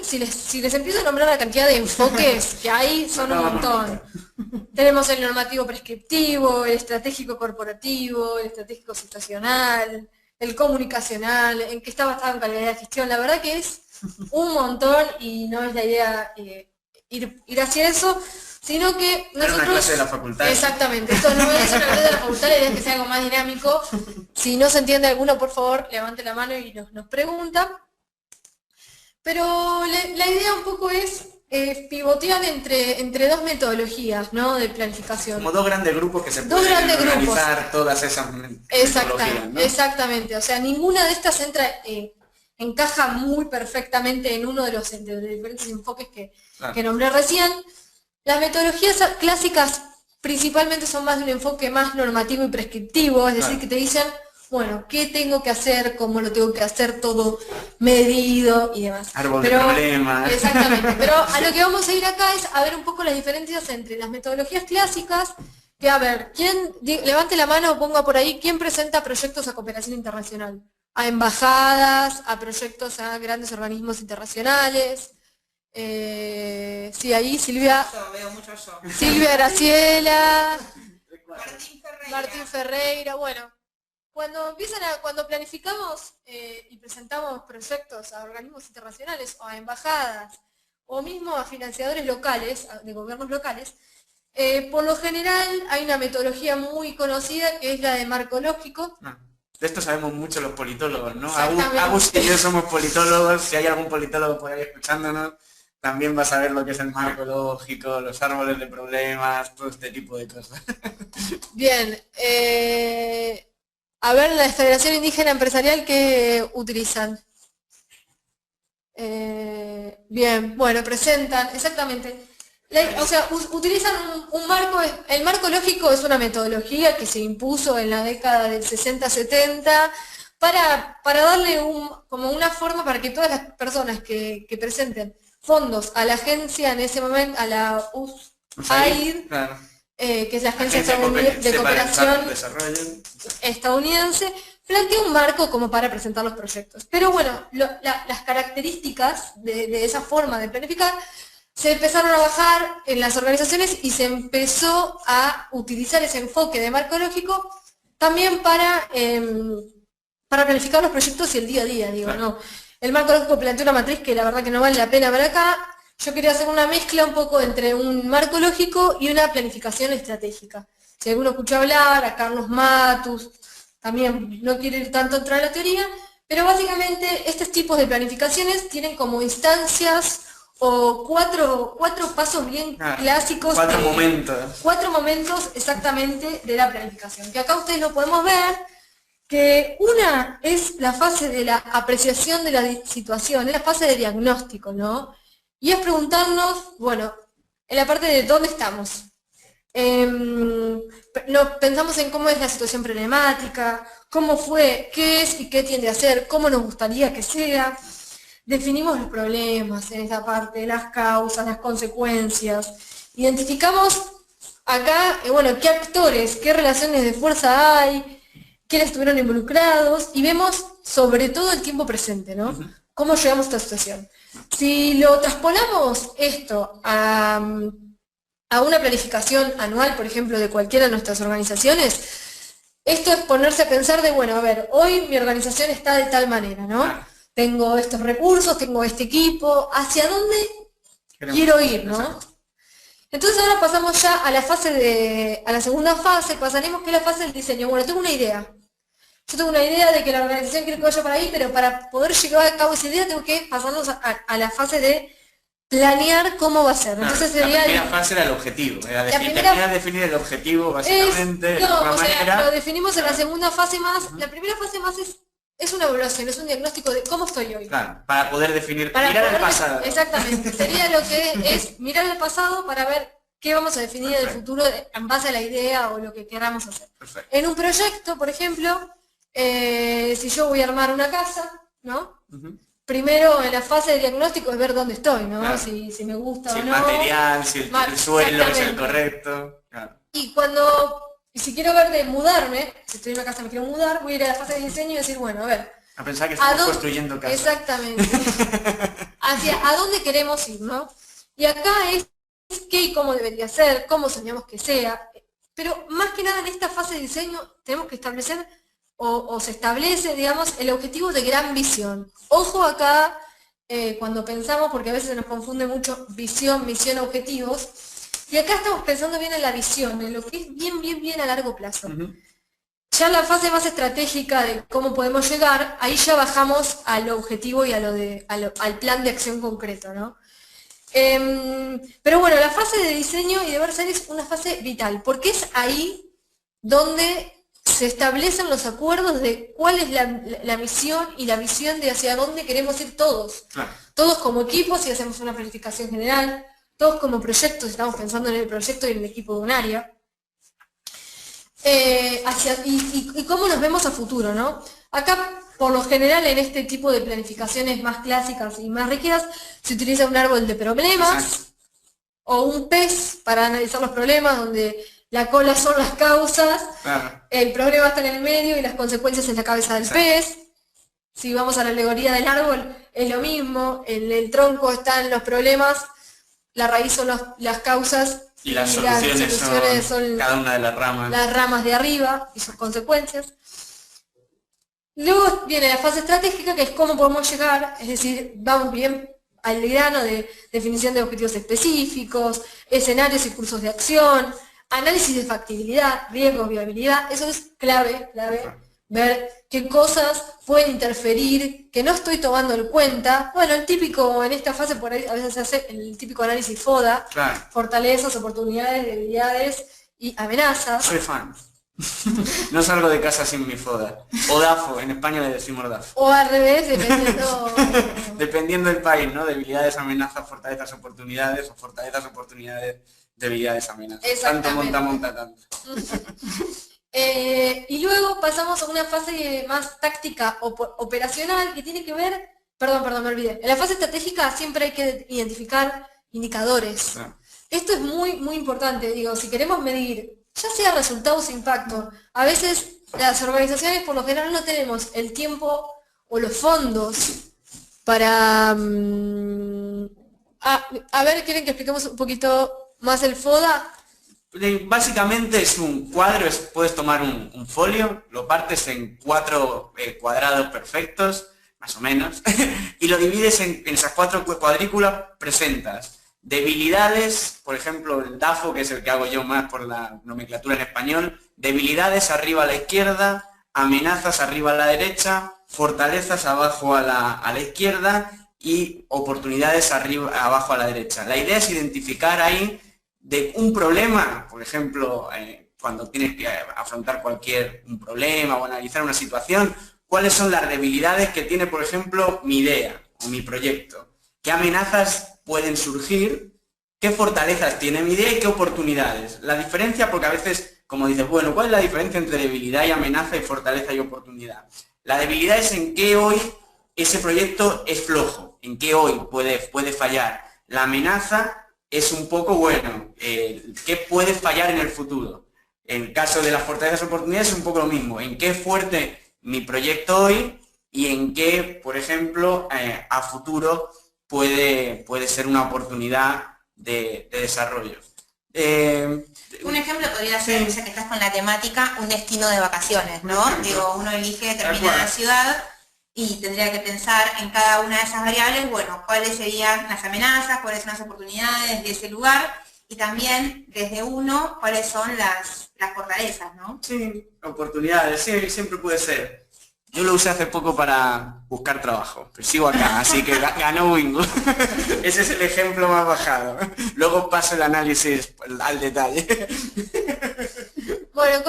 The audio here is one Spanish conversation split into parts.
Si les empiezo a nombrar la cantidad de enfoques que hay, son un montón. Tenemos el normativo prescriptivo, el estratégico corporativo, el estratégico situacional, el comunicacional, en que está basado en calidad de gestión. La verdad que es un montón y no es la idea ir hacia eso, sino que nosotros... Era una clase de la facultad. Exactamente, esto no es una clase de la facultad, la idea es que sea algo más dinámico. Si no se entiende alguno, por favor, levante la mano y nos pregunta. Pero la idea un poco es pivotear entre dos metodologías, ¿no?, de planificación. Como dos grandes grupos que se pueden organizar todas esas metodologías, ¿no? Exactamente, o sea, ninguna de estas encaja muy perfectamente en uno de los diferentes enfoques que nombré recién. Las metodologías clásicas principalmente son más de un enfoque más normativo y prescriptivo, es decir, que te dicen, bueno, ¿qué tengo que hacer? ¿Cómo lo tengo que hacer? Todo medido y demás. Árbol de problemas. Exactamente, pero a lo que vamos a ir acá es a ver un poco las diferencias entre las metodologías clásicas, que a ver, levante la mano o ponga por ahí, ¿quién presenta proyectos a cooperación internacional? A embajadas, a proyectos a grandes organismos internacionales. Sí, ahí Silvia. Veo mucho yo. Silvia Graciela. Martín Ferreira, bueno. Cuando planificamos y presentamos proyectos a organismos internacionales o a embajadas o mismo a financiadores locales, de gobiernos locales, por lo general hay una metodología muy conocida que es la de marco lógico. De esto sabemos mucho los politólogos, ¿no? Agus y yo somos politólogos, si hay algún politólogo por ahí escuchándonos, también va a saber lo que es el marco lógico, los árboles de problemas, todo este tipo de cosas. Bien. A ver, la Federación Indígena Empresarial, ¿qué utilizan? Bien, bueno, presentan, exactamente. O sea, utilizan un marco, el marco lógico es una metodología que se impuso en la década del 60-70 para darle como una forma para que todas las personas que presenten fondos a la agencia en ese momento, a la USAID, claro, que es la Agencia de Cooperación Estadounidense, plantea un marco como para presentar los proyectos. Pero bueno, las características de esa forma de planificar se empezaron a bajar en las organizaciones y se empezó a utilizar ese enfoque de marco lógico también para planificar los proyectos y el día a día, digo, ¿no? El marco lógico plantea una matriz que la verdad que no vale la pena para acá. Yo quería hacer una mezcla un poco entre un marco lógico y una planificación estratégica. Si alguno escucha hablar, a Carlos Matus, también no quiere ir tanto entrar a la teoría, pero básicamente estos tipos de planificaciones tienen como instancias o cuatro pasos bien clásicos. Cuatro momentos exactamente de la planificación, que acá ustedes lo podemos ver, que una es la fase de la apreciación de la situación, es la fase de diagnóstico, ¿no? Y es preguntarnos, bueno, en la parte de dónde estamos. Pensamos en cómo es la situación problemática, cómo fue, qué es y qué tiende a ser, cómo nos gustaría que sea. Definimos los problemas en esa parte, las causas, las consecuencias. Identificamos acá, bueno, qué actores, qué relaciones de fuerza hay, quiénes estuvieron involucrados, y vemos sobre todo el tiempo presente, ¿no? ¿Cómo llegamos a esta situación? Si lo traspolamos esto a una planificación anual, por ejemplo, de cualquiera de nuestras organizaciones, esto es ponerse a pensar de, bueno, a ver, hoy mi organización está de tal manera, ¿no? Tengo estos recursos, tengo este equipo, ¿hacia dónde quiero ir, no? Entonces ahora pasamos ya a la segunda fase, pasaremos que es la fase del diseño. Bueno, tengo una idea. Yo tengo una idea de que la organización quiere que vaya para ahí, pero para poder llevar a cabo esa idea tengo que pasarnos a la fase de planear cómo va a ser. Entonces sería la primera fase era el objetivo, era definir el objetivo básicamente. Lo definimos en la segunda fase más. La primera fase más es una evaluación, es un diagnóstico de cómo estoy hoy. Claro, para poder definir, mirar al pasado. Exactamente, sería lo que es mirar al pasado para ver qué vamos a definir en el futuro en base a la idea o lo que queramos hacer. Perfecto. En un proyecto, por ejemplo, si yo voy a armar una casa, ¿no? Primero en la fase de diagnóstico es ver dónde estoy, ¿no? Claro. Si me gusta o no. Si el material, si el suelo es el correcto. Claro. Y si quiero ver de mudarme, si estoy en una casa y me quiero mudar, voy a ir a la fase de diseño y decir, bueno, a ver, A pensar que estamos construyendo casa. Exactamente. Hacia a dónde queremos ir, ¿no? Y acá es qué y cómo debería ser, cómo soñamos que sea. Pero más que nada en esta fase de diseño tenemos que establecer, o se establece, digamos, el objetivo de gran visión. Ojo acá, cuando pensamos, porque a veces se nos confunde mucho visión, misión, objetivos, y acá estamos pensando bien en la visión, en lo que es bien a largo plazo. Ya en la fase más estratégica de cómo podemos llegar, ahí ya bajamos al objetivo y al plan de acción concreto, ¿no? Pero bueno, la fase de diseño y deber ser es una fase vital, porque es ahí donde se establecen los acuerdos de cuál es la misión y la visión de hacia dónde queremos ir todos. Claro. Todos como equipo, si hacemos una planificación general, todos como proyectos, si estamos pensando en el proyecto y en el equipo de un área. Y cómo nos vemos a futuro, ¿no? Acá, por lo general, en este tipo de planificaciones más clásicas y más rígidas, se utiliza un árbol de problemas. Exacto. O un PES para analizar los problemas, donde la cola son las causas, claro. El problema está en el medio y las consecuencias en la cabeza del PES. Si vamos a la alegoría del árbol, es lo mismo, en el tronco están los problemas, la raíz son las causas, y las soluciones son cada una de las ramas. Las ramas de arriba y sus consecuencias. Luego viene la fase estratégica, que es cómo podemos llegar, es decir, vamos bien al grano de definición de objetivos específicos, escenarios y cursos de acción, análisis de factibilidad, riesgos, viabilidad. Eso es clave, ver qué cosas pueden interferir, que no estoy tomando en cuenta. Bueno, el típico, en esta fase por ahí a veces se hace el típico análisis FODA, claro. Fortalezas, oportunidades, debilidades y amenazas. Soy fan. No salgo de casa sin mi FODA. O DAFO, en España le decimos DAFO. O al revés, dependiendo... Dependiendo del país, ¿no? Debilidades, amenazas, fortalezas, oportunidades, o fortalezas, oportunidades, debilidades, amenazas. Tanto monta tanto. Y luego pasamos a una fase más táctica operacional que tiene que ver, perdón, me olvidé. En la fase estratégica siempre hay que identificar indicadores. Ah. Esto es muy importante, digo, si queremos medir, ya sea resultados o impacto, a veces las organizaciones por lo general no tenemos el tiempo o los fondos para... a ver, ¿quieren que expliquemos un poquito más el FODA? Básicamente es un cuadro, puedes tomar un folio, lo partes en 4 cuadrados perfectos, más o menos, y lo divides en esas 4 cuadrículas, presentas debilidades, por ejemplo el DAFO, que es el que hago yo más por la nomenclatura en español, debilidades arriba a la izquierda, amenazas arriba a la derecha, fortalezas abajo a la izquierda y oportunidades abajo a la derecha. La idea es identificar ahí de un problema, por ejemplo, cuando tienes que afrontar un problema o analizar una situación, cuáles son las debilidades que tiene, por ejemplo, mi idea o mi proyecto, qué amenazas pueden surgir, qué fortalezas tiene mi idea y qué oportunidades. La diferencia, porque a veces, como dices, bueno, ¿cuál es la diferencia entre debilidad y amenaza y fortaleza y oportunidad? La debilidad es en qué hoy ese proyecto es flojo, en qué hoy puede fallar. La amenaza es un poco, bueno, qué puede fallar en el futuro. En el caso de las fortalezas y oportunidades es un poco lo mismo, en qué es fuerte mi proyecto hoy y en qué, por ejemplo, a futuro puede ser una oportunidad de desarrollo. Un ejemplo podría ser, ya que estás con la temática, un destino de vacaciones, ¿no? Digo, uno elige determinada ciudad y tendría que pensar en cada una de esas variables, bueno, cuáles serían las amenazas, cuáles son las oportunidades de ese lugar y también desde uno, cuáles son las fortalezas, ¿no? Sí, oportunidades, sí, siempre puede ser. Yo lo usé hace poco para buscar trabajo, pero sigo acá, así que ganó Wingo. Ese es el ejemplo más bajado. Luego paso el análisis al detalle. Bueno,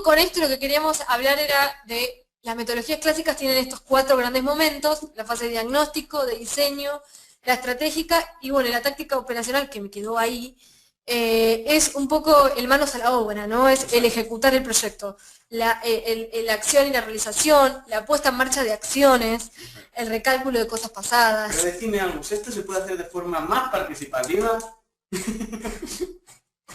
con esto lo que queríamos hablar era de las metodologías clásicas tienen estos 4 grandes momentos, la fase de diagnóstico, de diseño, la estratégica y bueno, la táctica operacional que me quedó ahí, es un poco el manos a la obra, ¿no? Es el ejecutar el proyecto. La acción y la realización, la puesta en marcha de acciones, el recálculo de cosas pasadas. Pero decime algo, ¿esto se puede hacer de forma más participativa?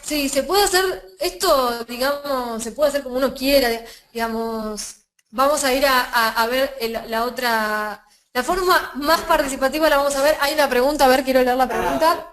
Sí, se puede hacer, esto, digamos, se puede hacer como uno quiera, digamos, vamos a ir a ver la forma más participativa la vamos a ver. Hay una pregunta, a ver, quiero leer la pregunta.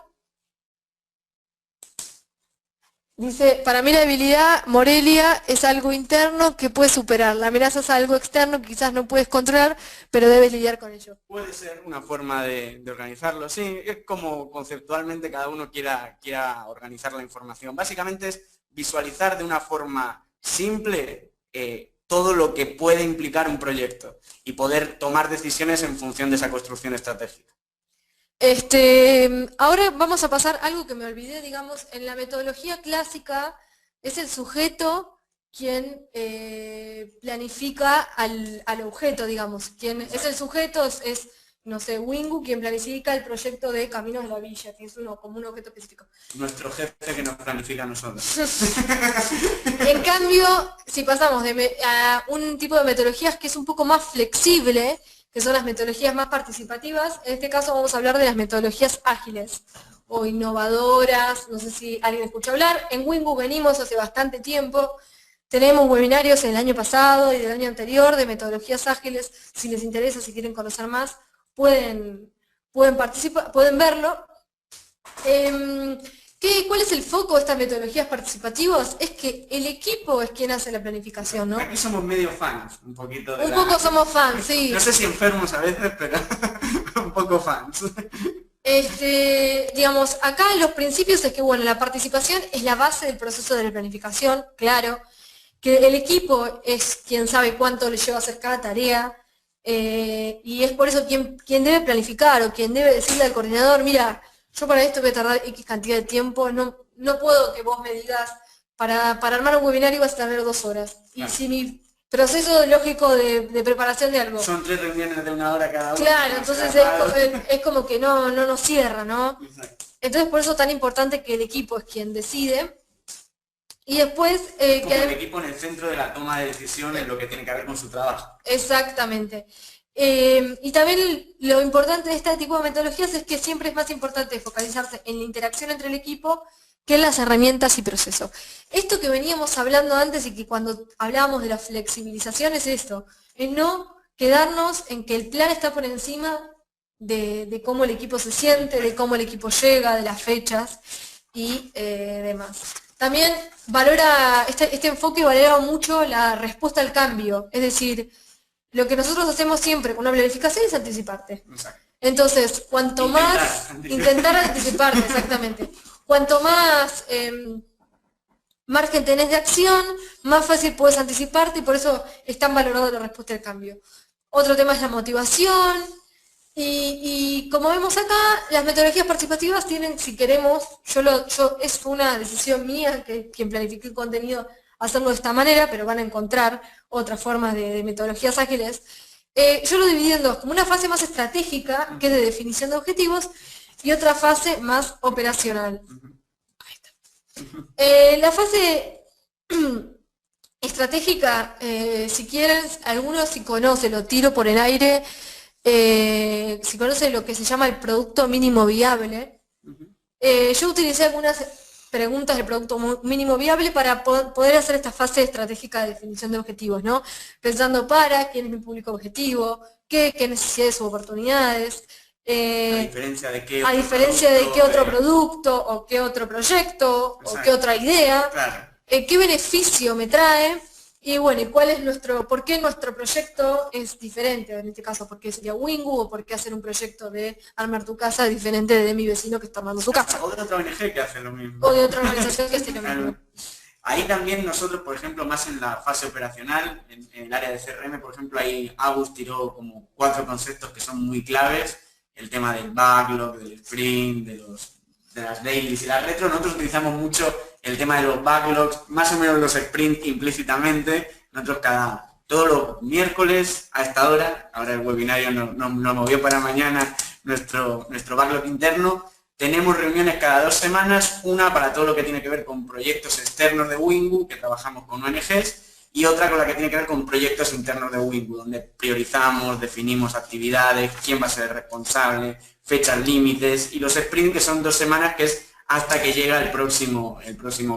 Dice, para mí la debilidad, Morelia, es algo interno que puedes superar. La amenaza es algo externo que quizás no puedes controlar, pero debes lidiar con ello. Puede ser una forma de organizarlo, sí. Es como conceptualmente cada uno quiera organizar la información. Básicamente es visualizar de una forma simple todo lo que puede implicar un proyecto y poder tomar decisiones en función de esa construcción estratégica. Ahora vamos a pasar algo que me olvidé, digamos, en la metodología clásica es el sujeto quien planifica al objeto, digamos. Quien es el sujeto es, no sé, Wingu, quien planifica el proyecto de Caminos de la Villa, que es como un objeto específico. Nuestro jefe que nos planifica a nosotros. En cambio, si pasamos a un tipo de metodologías que es un poco más flexible, que son las metodologías más participativas, en este caso vamos a hablar de las metodologías ágiles o innovadoras, no sé si alguien escucha hablar. En Wingu venimos hace bastante tiempo, tenemos webinarios el año pasado y del año anterior de metodologías ágiles. Si les interesa, si quieren conocer más, pueden participar, pueden verlo. ¿Cuál es el foco de estas metodologías participativas? Es que el equipo es quien hace la planificación, ¿no? Aquí somos medio fans, un poquito de Un poco somos fans, sí. No sé si enfermos a veces, pero un poco fans. Digamos, acá los principios es que, bueno, la participación es la base del proceso de la planificación, claro, que el equipo es quien sabe cuánto le lleva a hacer cada tarea, y es por eso quien debe planificar o quien debe decirle al coordinador, mira, yo para esto voy a tardar X cantidad de tiempo, no puedo que vos me digas, para armar un webinario vas a tardar 2 horas. Claro. Y si mi proceso lógico de preparación de algo... Son 3 reuniones de 1 hora cada una. Claro, entonces es como que no nos cierra, ¿no? Exacto. Entonces por eso es tan importante que el equipo es quien decide. Y después... como el equipo en el centro de la toma de decisiones, lo que tiene que ver con su trabajo. Exactamente. Y también lo importante de este tipo de metodologías es que siempre es más importante focalizarse en la interacción entre el equipo que en las herramientas y procesos. Esto que veníamos hablando antes y que cuando hablábamos de la flexibilización es esto, es no quedarnos en que el plan está por encima de cómo el equipo se siente, de cómo el equipo llega, de las fechas y demás. También valora, este enfoque valora mucho la respuesta al cambio, es decir, lo que nosotros hacemos siempre con una planificación es anticiparte. Exacto. Entonces, cuanto más... Intentar anticiparte, exactamente. Cuanto más margen tenés de acción, más fácil puedes anticiparte y por eso es tan valorado la respuesta al cambio. Otro tema es la motivación. Y como vemos acá, las metodologías participativas tienen, si queremos, es una decisión mía, que quien planifique el contenido, hacerlo de esta manera, pero van a encontrar otras formas de metodologías ágiles. Yo lo dividí en dos, como una fase más estratégica, que es de definición de objetivos, y otra fase más operacional. Ahí está. La fase estratégica, si quieren, algunos si conocen, lo tiro por el aire, si conocen lo que se llama el producto mínimo viable. Yo utilicé algunas preguntas del producto mínimo viable para poder hacer esta fase estratégica de definición de objetivos, ¿no? Pensando quién es mi público objetivo, qué necesidades u oportunidades, a diferencia de qué otro producto, o qué otro proyecto, exacto, o qué otra idea, claro, qué beneficio me trae, y bueno, y cuál es por qué nuestro proyecto es diferente, en este caso, por qué sería Wingu, o por qué hacer un proyecto de armar tu casa diferente de mi vecino que está armando su casa. O de otra ONG que hace lo mismo. O de otra organización que hace lo mismo. Ahí también nosotros, por ejemplo, más en la fase operacional, en el área de CRM, por ejemplo, ahí Agus tiró como 4 conceptos que son muy claves, el tema del backlog, del sprint, de las dailies y las retro. Nosotros utilizamos mucho el tema de los backlogs, más o menos los sprints implícitamente. Nosotros todos los miércoles a esta hora, ahora el webinario nos movió para mañana nuestro backlog interno, tenemos reuniones cada 2 semanas, una para todo lo que tiene que ver con proyectos externos de Wingu, que trabajamos con ONGs, y otra con la que tiene que ver con proyectos internos de Wingu, donde priorizamos, definimos actividades, quién va a ser el responsable, fechas límites, y los sprints que son 2 semanas, que es hasta que llega el próximo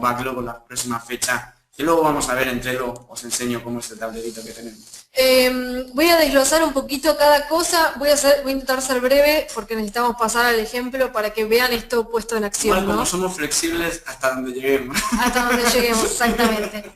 backlog o la próxima fecha Y luego vamos a ver en Trello, os enseño cómo es el tablerito que tenemos. Voy a desglosar un poquito cada cosa, voy a intentar ser breve porque necesitamos pasar al ejemplo para que vean esto puesto en acción. Igual, como somos flexibles hasta donde lleguemos. Hasta donde lleguemos, exactamente.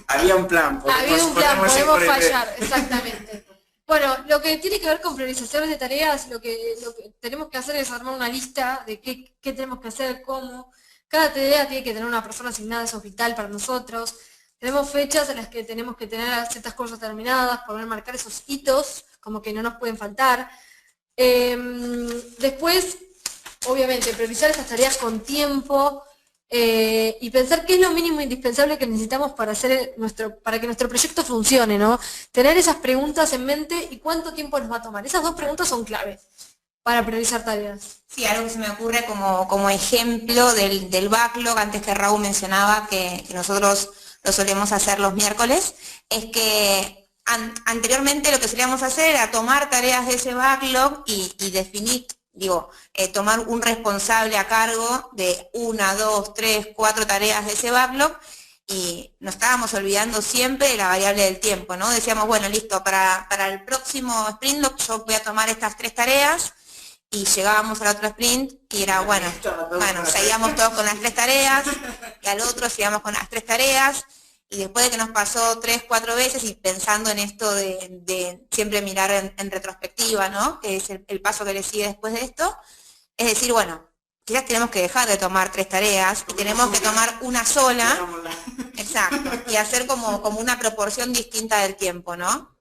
Había un plan. Había un plan, podemos fallar, exactamente. Bueno, lo que tiene que ver con priorizaciones de tareas, lo que tenemos que hacer es armar una lista de qué tenemos que hacer, cómo. Cada tarea tiene que tener una persona asignada, eso es vital para nosotros. Tenemos fechas en las que tenemos que tener ciertas cosas terminadas, poder marcar esos hitos, como que no nos pueden faltar. Después, obviamente, priorizar esas tareas con tiempo y pensar qué es lo mínimo indispensable que necesitamos para que nuestro proyecto funcione, ¿no? Tener esas preguntas en mente y cuánto tiempo nos va a tomar. Esas dos preguntas son claves para priorizar tareas. Sí, algo que se me ocurre como ejemplo del backlog, antes que Raúl mencionaba que nosotros lo solemos hacer los miércoles, es que anteriormente lo que solíamos hacer era tomar tareas de ese backlog y definir, tomar un responsable a cargo de 1, 2, 3, 4 tareas de ese backlog, y nos estábamos olvidando siempre de la variable del tiempo, ¿no? Decíamos, bueno, listo, para el próximo sprint yo voy a tomar estas 3 tareas, y llegábamos al otro sprint y era, bueno, seguíamos todos con las 3 tareas, y al otro seguíamos con las 3 tareas, y después de que nos pasó 3, 4 veces, y pensando en esto de siempre mirar en retrospectiva, ¿no? Que es el paso que le sigue después de esto, es decir, bueno, quizás tenemos que dejar de tomar 3 tareas, y tenemos que tomar una sola, exacto, y hacer como una proporción distinta del tiempo, ¿no?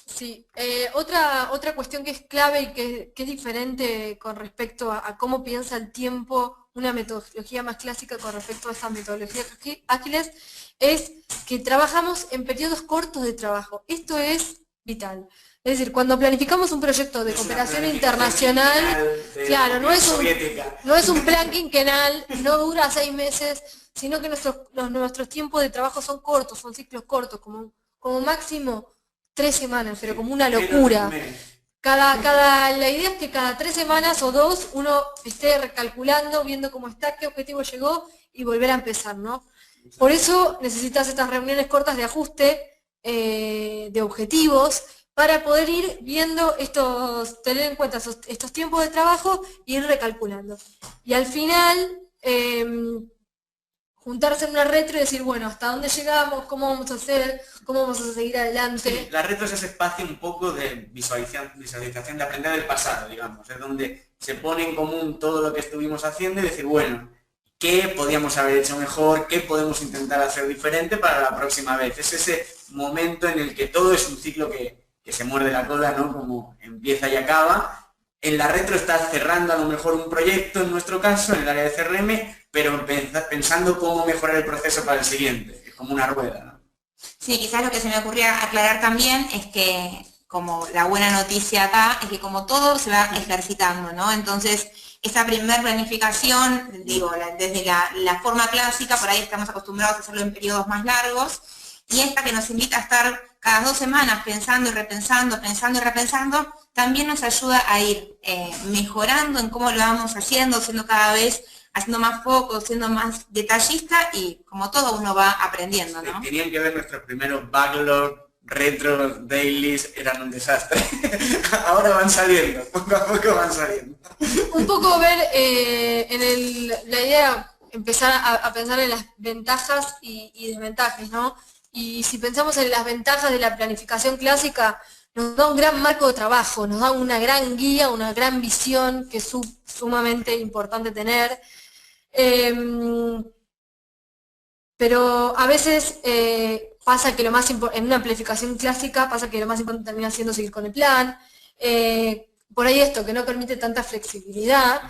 Sí, otra cuestión que es clave y que es diferente con respecto a cómo piensa el tiempo, una metodología más clásica con respecto a estas metodologías ágiles, es que trabajamos en periodos cortos de trabajo. Esto es vital. Es decir, cuando planificamos un proyecto de cooperación internacional, claro, no es un plan quinquenal, no dura 6 meses, sino que nuestros tiempos de trabajo son cortos, son ciclos cortos, como máximo 3 semanas, pero como una locura. La idea es que cada 3 semanas o 2 uno esté recalculando, viendo cómo está, qué objetivo llegó y volver a empezar, ¿no? Por eso necesitas estas reuniones cortas de ajuste de objetivos para poder ir viendo tener en cuenta estos tiempos de trabajo e ir recalculando. Y al final, juntarse en una retro y decir, bueno, ¿hasta dónde llegamos? ¿Cómo vamos a hacer? ¿Cómo vamos a seguir adelante? Sí, la retro es ese espacio un poco de visualización, de aprender del pasado, digamos. Es donde se pone en común todo lo que estuvimos haciendo y decir, bueno, ¿qué podíamos haber hecho mejor? ¿Qué podemos intentar hacer diferente para la próxima vez? Es ese momento en el que todo es un ciclo que se muerde la cola, ¿no? Como empieza y acaba. En la retro estás cerrando a lo mejor un proyecto, en nuestro caso, en el área de CRM, pero pensando cómo mejorar el proceso para el siguiente. Es como una rueda, ¿no? Sí, quizás lo que se me ocurría aclarar también es que, como la buena noticia acá, es que como todo se va ejercitando, ¿no? Entonces, esa primer planificación, desde la forma clásica, por ahí estamos acostumbrados a hacerlo en periodos más largos, y esta que nos invita a estar cada 2 semanas pensando y repensando, también nos ayuda a ir mejorando en cómo lo vamos haciendo cada vez, haciendo más foco, siendo más detallista, y como todo uno va aprendiendo, ¿no? Tenían que ver nuestros primeros backlog, retros, dailies, eran un desastre. Ahora van saliendo, poco a poco van saliendo. Un poco ver la idea, empezar a pensar en las ventajas y desventajas, ¿no? Y si pensamos en las ventajas de la planificación clásica, nos da un gran marco de trabajo, nos da una gran guía, una gran visión que es sumamente importante tener. Pero a veces pasa que en una planificación clásica pasa que lo más importante termina siendo seguir con el plan. Por ahí esto, que no permite tanta flexibilidad.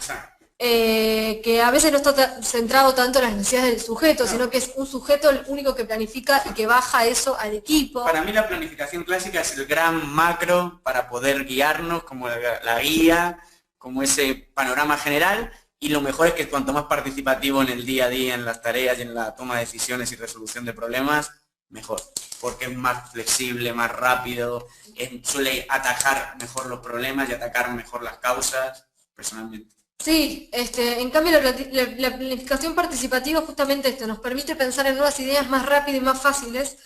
Que a veces no está centrado tanto en las necesidades del sujeto, sino que es un sujeto el único que planifica y que baja eso al equipo. Para mí la planificación clásica es el gran macro para poder guiarnos, como la guía, como ese panorama general, y lo mejor es que cuanto más participativo en el día a día, en las tareas y en la toma de decisiones y resolución de problemas, mejor, porque es más flexible, más rápido, suele atajar mejor los problemas y atacar mejor las causas, personalmente. Sí, en cambio la planificación participativa justamente esto, nos permite pensar en nuevas ideas más rápido y más fáciles.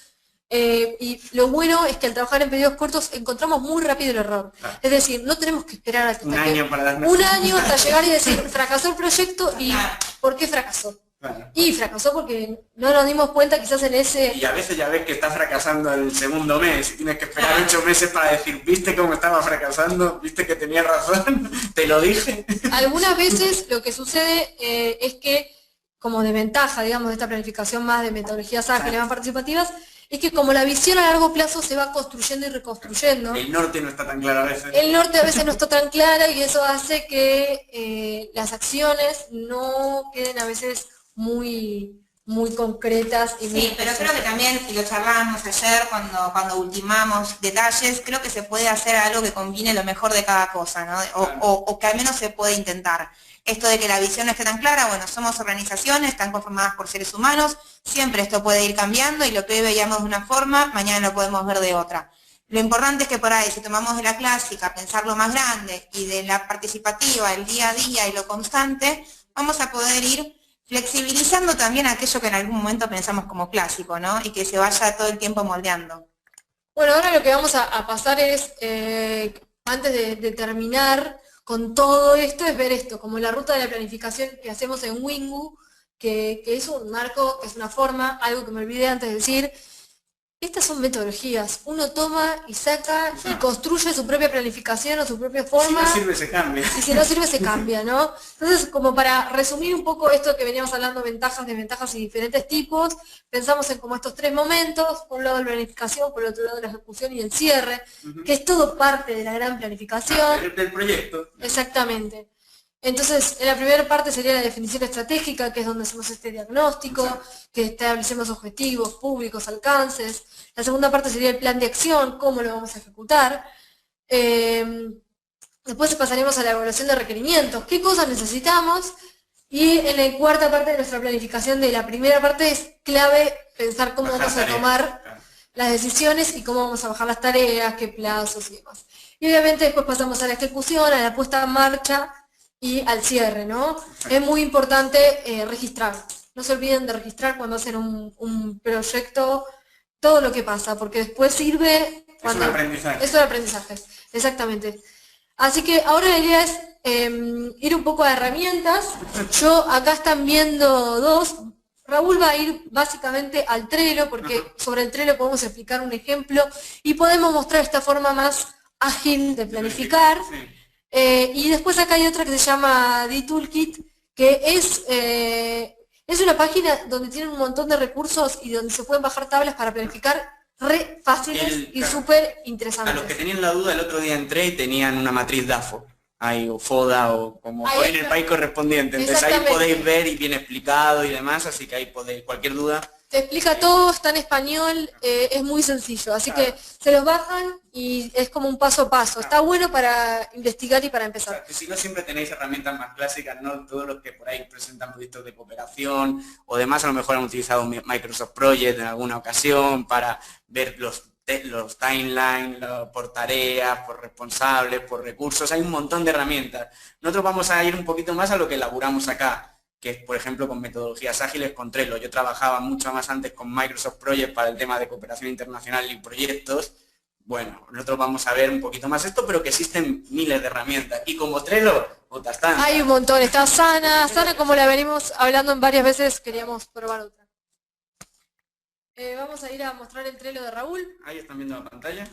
Y lo bueno es que al trabajar en pedidos cortos encontramos muy rápido el error. Es decir, no tenemos que esperar hasta un año hasta llegar y decir, fracasó el proyecto y ¿por qué fracasó? Claro. Y fracasó porque no nos dimos cuenta quizás en ese... Y a veces ya ves que está fracasando el segundo mes y tienes que esperar 8 meses para decir, ¿viste cómo estaba fracasando? ¿Viste que tenía razón? ¿Te lo dije? Algunas veces lo que sucede es que, como desventaja, digamos, de esta planificación más de metodologías ágiles, más participativas, es que como la visión a largo plazo se va construyendo y reconstruyendo. El norte no está tan claro a veces. El norte a veces no está tan claro y eso hace que las acciones no queden a veces muy concretas. Y sí, pero creo que también, si lo charlábamos ayer cuando ultimamos detalles, creo que se puede hacer algo que combine lo mejor de cada cosa, ¿no? O que al menos se puede intentar. Esto de que la visión no esté tan clara, bueno, somos organizaciones, están conformadas por seres humanos, siempre esto puede ir cambiando y lo que hoy veíamos de una forma, mañana lo podemos ver de otra. Lo importante es que por ahí, si tomamos de la clásica, pensar lo más grande y de la participativa, el día a día y lo constante, vamos a poder ir flexibilizando también aquello que en algún momento pensamos como clásico, ¿no? Y que se vaya todo el tiempo moldeando. Bueno, ahora lo que vamos a pasar es, antes de terminar con todo esto, es ver esto, como la ruta de la planificación que hacemos en Wingu, que es un marco, que es una forma, algo que me olvidé antes de decir. Estas son metodologías, uno toma y saca y construye su propia planificación o su propia forma. Si no sirve, se cambia. Y si no sirve, se cambia, ¿no? Entonces, como para resumir un poco esto que veníamos hablando, ventajas, desventajas y diferentes tipos, pensamos en como estos 3 momentos, por un lado la planificación, por el otro lado la ejecución y el cierre, que es todo parte de la gran planificación. Del proyecto. Exactamente. Entonces, en la primera parte sería la definición estratégica, que es donde hacemos este diagnóstico, que establecemos objetivos, públicos, alcances. La segunda parte sería el plan de acción, cómo lo vamos a ejecutar. Después pasaremos a la evaluación de requerimientos, qué cosas necesitamos. Y en la cuarta parte de nuestra planificación de la primera parte es clave pensar cómo vamos a tomar las decisiones y cómo vamos a bajar las tareas, qué plazos y demás. Y obviamente después pasamos a la ejecución, a la puesta en marcha, y al cierre, ¿no? Es muy importante registrar. No se olviden de registrar cuando hacen un proyecto todo lo que pasa, porque después sirve cuando... Es un aprendizaje. Es un aprendizaje, exactamente. Así que ahora la idea es ir un poco a herramientas. Yo acá están viendo 2. Raúl va a ir básicamente al Trello, porque sobre el Trello podemos explicar un ejemplo y podemos mostrar esta forma más ágil de planificar. Sí. Y después acá hay otra que se llama D-Toolkit, que es una página donde tienen un montón de recursos y donde se pueden bajar tablas para planificar re fáciles y súper interesantes. A los que tenían la duda, el otro día entré y tenían una matriz DAFO, ahí, o FODA, o como en el país correspondiente. Entonces ahí podéis ver y bien explicado y demás, así que ahí podéis, cualquier duda. Te explica todo, está en español, es muy sencillo, así que se los bajan y es como un paso a paso. Está bueno para investigar y para empezar. Que si no, siempre tenéis herramientas más clásicas, ¿no? Todos los que por ahí presentan proyectos de cooperación o demás, a lo mejor han utilizado Microsoft Project en alguna ocasión para ver los timelines, por tareas, por responsables, por recursos. Hay un montón de herramientas. Nosotros vamos a ir un poquito más a lo que elaboramos acá, que es, por ejemplo, con metodologías ágiles, con Trello. Yo trabajaba mucho más antes con Microsoft Project para el tema de cooperación internacional y proyectos. Bueno, nosotros vamos a ver un poquito más esto, pero que existen miles de herramientas. Y como Trello, otras tantas. Hay un montón. Está Sana, como la venimos hablando en varias veces, queríamos probar otra. Vamos a ir a mostrar el Trello de Raúl. Ahí están viendo la pantalla.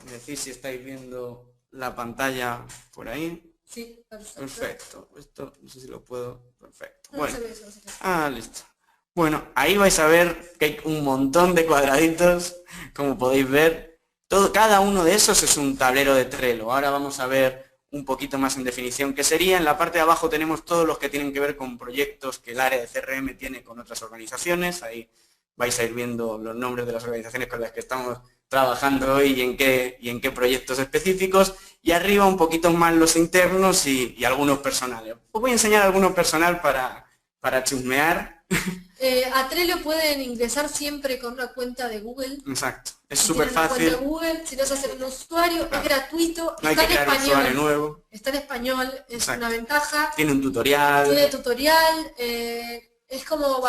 Decís si estáis viendo la pantalla por ahí. Sí, perfecto. Perfecto. Esto no sé si lo puedo. Perfecto. No, bueno. se ve eso. Listo. Bueno, ahí vais a ver que hay un montón de cuadraditos, como podéis ver. Cada uno de esos es un tablero de Trello. Ahora vamos a ver un poquito más en definición qué sería. En la parte de abajo tenemos todos los que tienen que ver con proyectos que el área de CRM tiene con otras organizaciones. Ahí vais a ir viendo los nombres de las organizaciones con las que estamos trabajando hoy y en qué proyectos específicos, y arriba un poquito más los internos y algunos personales. Os voy a enseñar algunos personal para para chusmear. A Trello pueden ingresar siempre con una cuenta de Google. Exacto, es súper fácil. Cuenta de Google, si no se hacen un usuario, es gratuito, no hay que crear un usuario nuevo. Está en español, es una ventaja. Tiene un tutorial. Tiene tutorial, es como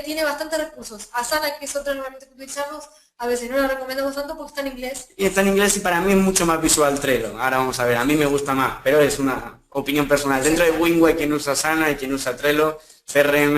tiene bastantes recursos. Asana, que es otra herramienta que utilizamos, a veces no la recomendamos tanto porque está en inglés. Y está en inglés y para mí es mucho más visual Trello. Ahora vamos a ver, a mí me gusta más, pero es una opinión personal. Dentro de Wingo hay quien usa Asana y quien usa Trello. CRM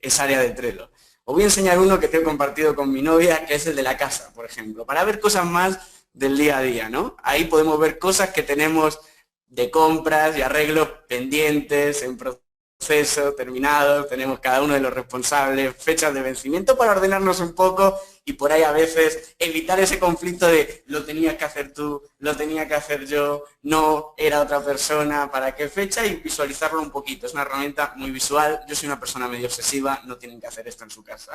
es área de Trello. Os voy a enseñar uno que tengo compartido con mi novia, que es el de la casa, por ejemplo, para ver cosas más del día a día, ¿no? Ahí podemos ver cosas que tenemos de compras y arreglos pendientes, en proceso, terminados, tenemos cada uno de los responsables, fechas de vencimiento para ordenarnos un poco y por ahí a veces evitar ese conflicto de lo tenías que hacer tú, lo tenía que hacer yo, no, era otra persona, para qué fecha y visualizarlo un poquito. Es una herramienta muy visual, yo soy una persona medio obsesiva, no tienen que hacer esto en su casa.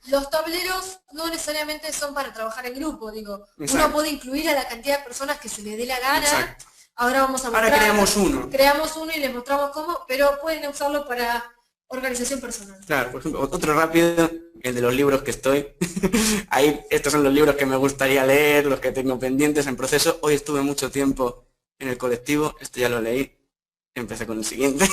Los tableros no necesariamente son para trabajar en grupo, digo, uno puede incluir a la cantidad de personas que se le dé la gana. Exacto. Ahora vamos a mostrar. Ahora creamos uno. Creamos uno y les mostramos cómo, pero pueden usarlo para organización personal. Claro, por ejemplo, otro rápido, el de los libros que estoy. Ahí, estos son los libros que me gustaría leer, los que tengo pendientes en proceso. Hoy estuve mucho tiempo en el colectivo, esto ya lo leí, empecé con el siguiente.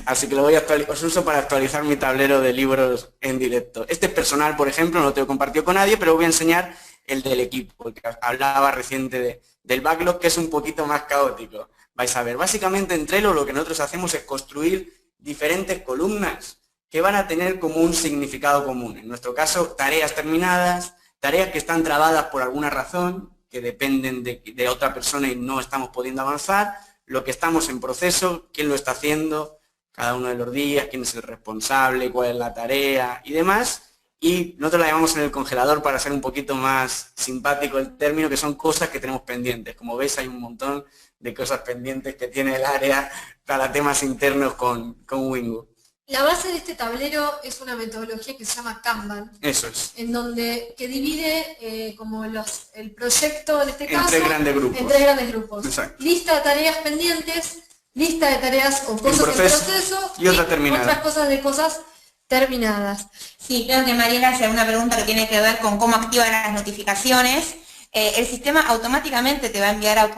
Así que lo voy a actualizar, os uso para actualizar mi tablero de libros en directo. Este es personal, por ejemplo, no lo tengo compartido con nadie, pero voy a enseñar el del equipo, el que hablaba reciente del backlog, que es un poquito más caótico. Vais a ver, básicamente en Trello lo que nosotros hacemos es construir diferentes columnas que van a tener como un significado común. En nuestro caso, tareas terminadas, tareas que están trabadas por alguna razón, que dependen de otra persona y no estamos pudiendo avanzar, lo que estamos en proceso, quién lo está haciendo, cada uno de los días, quién es el responsable, cuál es la tarea y demás. Y nosotros la llamamos en el congelador para hacer un poquito más simpático el término, que son cosas que tenemos pendientes. Como veis, hay un montón de cosas pendientes que tiene el área para temas internos con Wingo. La base de este tablero es una metodología que se llama Kanban. Eso es. En donde que divide como el proyecto, en este caso, en tres grandes grupos. En tres grandes grupos. Exacto. Lista de tareas pendientes, lista de tareas o cosas en proceso y otras cosas de cosas terminadas. Sí, creo que Mariela hace una pregunta que tiene que ver con cómo activar las notificaciones. El sistema automáticamente te va a enviar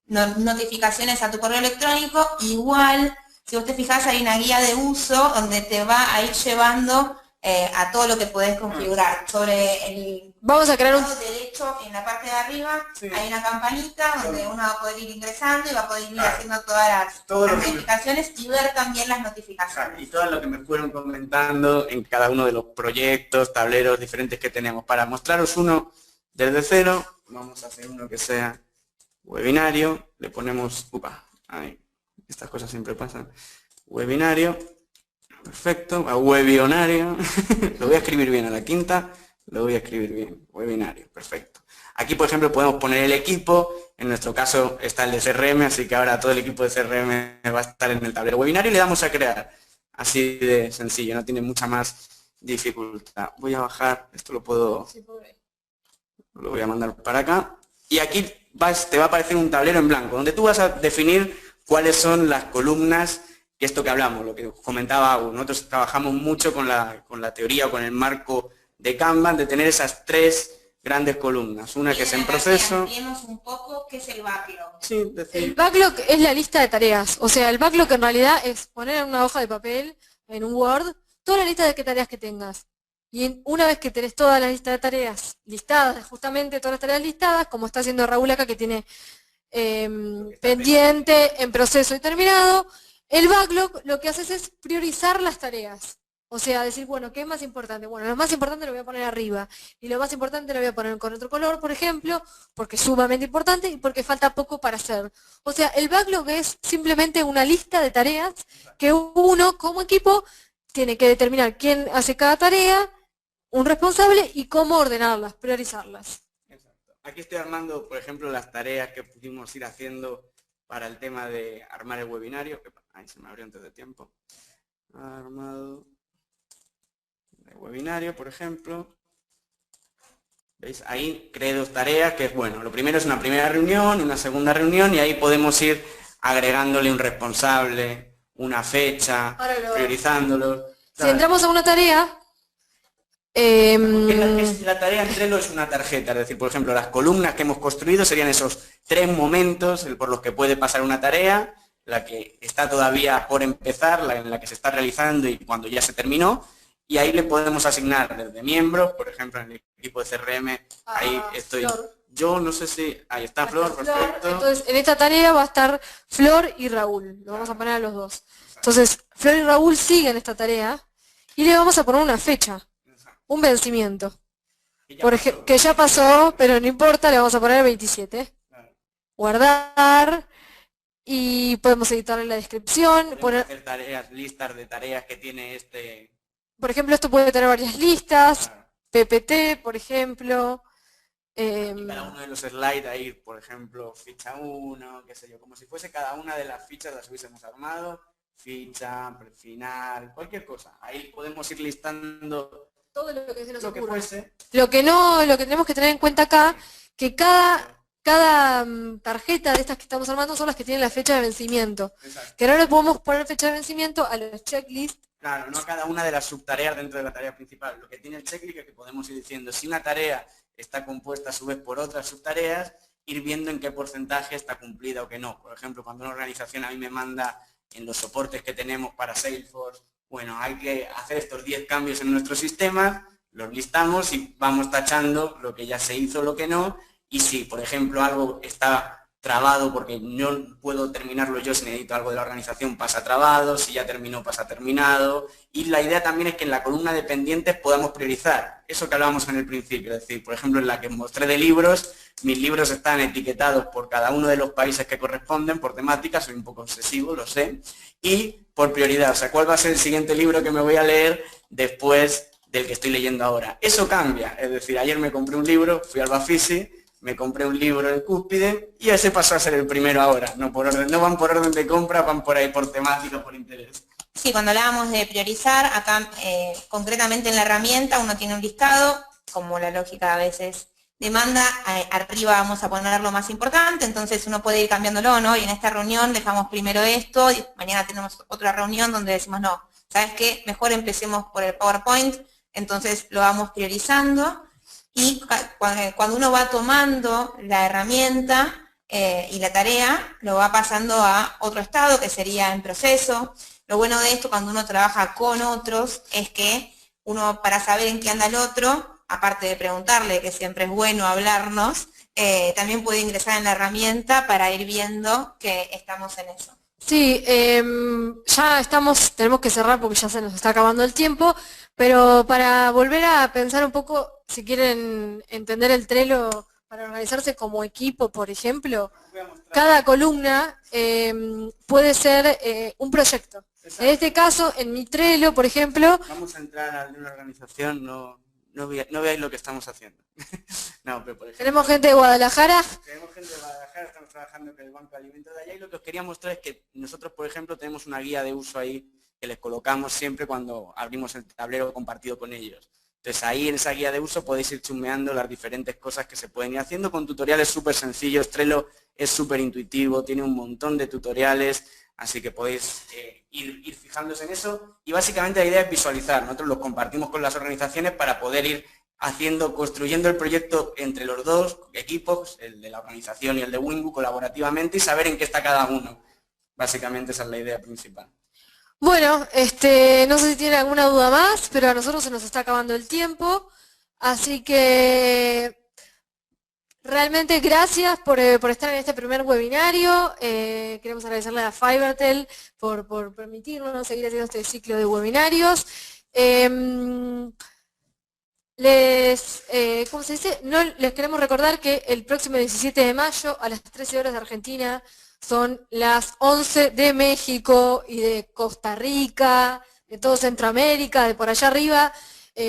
notificaciones a tu correo electrónico. Igual, si vos te fijás, hay una guía de uso donde te va a ir llevando a todo lo que podés configurar. Sobre el Vamos a crear lado derecho, en la parte de arriba, sí, hay una campanita donde uno va a poder ir ingresando y va a poder ir haciendo todas las notificaciones y ver también las notificaciones. Y todo lo que me fueron comentando en cada uno de los proyectos, tableros diferentes que tenemos. Para mostraros uno desde cero, vamos a hacer uno que sea webinario, le ponemos, ahí, estas cosas siempre pasan, webinario, perfecto, a webionario, lo voy a escribir bien a la quinta, lo voy a escribir bien, webinario, perfecto. Aquí, por ejemplo, podemos poner el equipo, en nuestro caso está el de CRM, así que ahora todo el equipo de CRM va a estar en el tablero webinario y le damos a crear. Así de sencillo, no tiene mucha más dificultad. Voy a bajar, esto lo puedo, lo voy a mandar para acá. Y aquí te va a aparecer un tablero en blanco, donde tú vas a definir cuáles son las columnas, y esto que hablamos, lo que comentaba, nosotros trabajamos mucho con la teoría o con el marco de Kanban, de tener esas tres grandes columnas. Una que es en proceso. Ampliemos un poco qué es el backlog. Sí, el backlog es la lista de tareas. O sea, el backlog en realidad es poner en una hoja de papel, en un Word, toda la lista de tareas que tengas. Y una vez que tenés toda la lista de tareas listadas, justamente todas las tareas listadas, como está haciendo Raúl acá, que tiene pendiente, en proceso y terminado, el backlog lo que haces es priorizar las tareas. O sea, decir, bueno, ¿qué es más importante? Bueno, lo más importante lo voy a poner arriba. Y lo más importante lo voy a poner con otro color, por ejemplo, porque es sumamente importante y porque falta poco para hacer. O sea, el backlog es simplemente una lista de tareas que uno, como equipo, tiene que determinar quién hace cada tarea, un responsable y cómo ordenarlas, priorizarlas. Exacto. Aquí estoy armando, por ejemplo, las tareas que pudimos ir haciendo para el tema de armar el webinario. Ahí se me abrió antes de tiempo. Armado el webinario, por ejemplo. ¿Veis? Ahí creé dos tareas, que es bueno. Lo primero es una primera reunión, una segunda reunión, y ahí podemos ir agregándole un responsable, una fecha, priorizándolos. Si entramos a una tarea... La tarea en Trello es una tarjeta, es decir, por ejemplo, las columnas que hemos construido serían esos 3 momentos por los que puede pasar una tarea, la que está todavía por empezar, la en la que se está realizando y cuando ya se terminó, y ahí le podemos asignar desde miembros, por ejemplo, en el equipo de CRM, ahí estoy... Flor. Yo no sé si... Ahí está Flor, perfecto. Entonces, en esta tarea va a estar Flor y Raúl, lo vamos a poner a los dos. Entonces, Flor y Raúl siguen esta tarea y le vamos a poner una fecha. Un vencimiento. Que ya pasó, pero no importa, le vamos a poner el 27. Claro. Guardar. Y podemos editarle la descripción. Hacer tareas, listas de tareas que tiene este... Por ejemplo, esto puede tener varias listas. Claro. PPT, por ejemplo. Y cada uno de los slides ahí, por ejemplo, ficha 1, qué sé yo, como si fuese cada una de las fichas las hubiésemos armado. Ficha, final, cualquier cosa. Ahí podemos ir listando... todo lo que se nos ocurra. Fuese. Lo que tenemos que tener en cuenta acá, que cada tarjeta de estas que estamos armando son las que tienen la fecha de vencimiento. Exacto. Que ahora le podemos poner fecha de vencimiento a los checklists. Claro, no a cada una de las subtareas dentro de la tarea principal. Lo que tiene el checklist es que podemos ir diciendo si una tarea está compuesta a su vez por otras subtareas, ir viendo en qué porcentaje está cumplida o que no. Por ejemplo, cuando una organización a mí me manda en los soportes que tenemos para Salesforce, bueno, hay que hacer estos 10 cambios en nuestro sistema, los listamos y vamos tachando lo que ya se hizo, lo que no, y si, por ejemplo, algo está trabado porque no puedo terminarlo yo, si necesito algo de la organización, pasa trabado, si ya terminó, pasa terminado, y la idea también es que en la columna de pendientes podamos priorizar, eso que hablábamos en el principio, es decir, por ejemplo, en la que mostré de libros, mis libros están etiquetados por cada uno de los países que corresponden, por temática, soy un poco obsesivo, lo sé, y por prioridad, o sea, cuál va a ser el siguiente libro que me voy a leer después del que estoy leyendo ahora. Eso cambia, es decir, ayer me compré un libro, fui al Bafisi, me compré un libro en Cúspide y ese pasó a ser el primero ahora, no por orden, no van por orden de compra, van por ahí por temática, por interés. Sí, cuando hablábamos de priorizar, acá concretamente en la herramienta uno tiene un listado, como la lógica a veces demanda, arriba vamos a poner lo más importante, entonces uno puede ir cambiándolo, ¿no? Y en esta reunión dejamos primero esto, y mañana tenemos otra reunión donde decimos, no, ¿sabes qué? Mejor empecemos por el PowerPoint, entonces lo vamos priorizando, y cuando uno va tomando la herramienta y la tarea, lo va pasando a otro estado, que sería en proceso. Lo bueno de esto, cuando uno trabaja con otros, es que uno, para saber en qué anda el otro, aparte de preguntarle, que siempre es bueno hablarnos, también puede ingresar en la herramienta para ir viendo que estamos en eso. Sí, ya tenemos que cerrar porque ya se nos está acabando el tiempo, pero para volver a pensar un poco, si quieren entender el Trello para organizarse como equipo, por ejemplo, cada columna puede ser un proyecto. Exacto. En este caso, en mi Trello, por ejemplo... Vamos a entrar a una organización, no veáis lo que estamos haciendo. No, pero por ejemplo, tenemos gente de Guadalajara. Tenemos gente de Guadalajara, estamos trabajando con el Banco de Alimentos de allá y lo que os quería mostrar es que nosotros, por ejemplo, tenemos una guía de uso ahí que les colocamos siempre cuando abrimos el tablero compartido con ellos. Entonces ahí en esa guía de uso podéis ir chumeando las diferentes cosas que se pueden ir haciendo con tutoriales súper sencillos. Trello es súper intuitivo, tiene un montón de tutoriales, así que podéis ir fijándose en eso. Y básicamente la idea es visualizar. Nosotros los compartimos con las organizaciones para poder ir construyendo el proyecto entre los dos equipos, el de la organización y el de Wingu, colaborativamente y saber en qué está cada uno. Básicamente esa es la idea principal. Bueno, no sé si tienen alguna duda más, pero a nosotros se nos está acabando el tiempo, así que realmente gracias por estar en este primer webinario. Queremos agradecerle a Fivertel por permitirnos seguir haciendo este ciclo de webinarios. ¿Cómo se dice? Les queremos recordar que el próximo 17 de mayo a las 13 horas de Argentina son las 11 de México y de Costa Rica, de todo Centroamérica, de por allá arriba.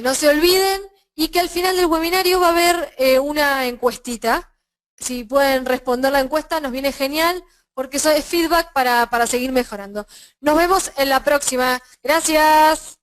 No se olviden y que al final del webinario va a haber una encuestita. Si pueden responder la encuesta nos viene genial porque eso es feedback para seguir mejorando. Nos vemos en la próxima. Gracias.